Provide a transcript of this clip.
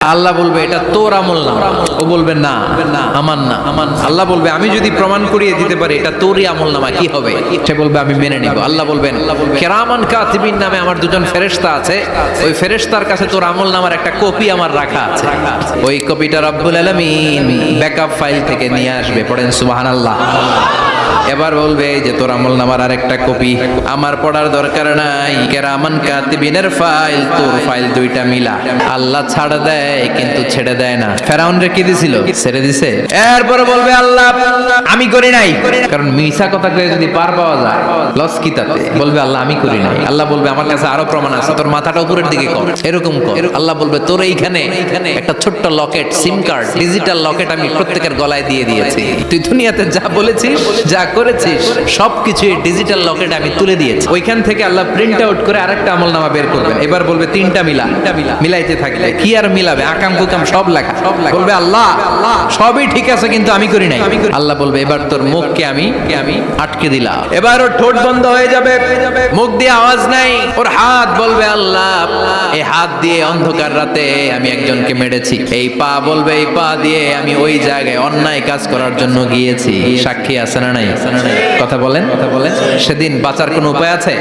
আল্লাহ বলবে এটা তোর আমল না, ও বলবে না আমার না। আল্লাহ বলবে আমি যদি প্রমাণ করিয়ে দিতে পারি এটা তোরই আমল নামা, কি হবে? সে বলবে আমি মেনে নিব। আল্লাহ বলবেন কিরামান কাতিবিন নামে আমার দুজন ফেরেশতা আছে, ওই ফেরেশতার কাছে তোর আমল নামার একটা কপি আমার রাখা আছে, ওই কপিটা রব্বুল আলামিন ব্যাকআপ ফাইল থেকে নিয়ে আসবে। পড়েন সুবহানাল্লাহ। এবার বলবে যে তোর আমল নামার আরেকটা কপি আমার পড়ার দরকার নাই, কিরামান কাতিবিনের ফাইল তোর ফাইল দুইটা মিলা। আল্লাহ ছাড় দেয় কিন্তু ছেড়ে দেয় না। ফেরাউন রে কি দিছিল? ছেড়ে দিছে। এরপর বলবে আল্লাহ আমি করি নাই, কারণ মিছা কথা কয়ে যদি পার পাওয়া যায় লস কি তাতে? বলবে আল্লাহ আমি করি নাই। আল্লাহ বলবে আমার কাছে আরো প্রমাণ আছে, তোর মাথাটা উপরের দিকে কর, এরকম কর। আল্লাহ বলবে তোর এইখানে একটা ছোট্ট লকেট, সিম কার্ড, ডিজিটাল লকেট আমি প্রত্যেকের গলায় দিয়ে দিয়েছি। তুই দুনিয়াতে যা বলেছিস, যা করেছিস সবকিছু এই ডিজিটাল লকেট আমি তুলে দিয়েছি। ওইখান থেকে আল্লাহ প্রিন্ট আউট করে আরেকটা আমলনামা বের করবেন। এবার বলবে তিনটা মিলাইতে থাকলে কি আর মিলাবে? আকাম কুকাম সব লেখা। বলবে আল্লাহ সবই ঠিক আছে কিন্তু আমি করি নাই। আল্লাহ বলবে এবার তোর মুখকে আমি আটকে দিলাম। এবার ওর ঠোঁট বন্ধ হয়ে যাবে, মুখ দিয়ে আওয়াজ নাই। ওর হাত বলবে আল্লাহ এই হাত দিয়ে অন্ধকার রাতে আমি একজনকে মেরেছি। এই পা বলবে এই পা দিয়ে আমি ওই জায়গায় অন্যায় কাজ করার জন্য গিয়েছি। সাক্ষী আছে না নাই? কথা বলেন। সেদিন বাঁচার কোনো উপায় আছে?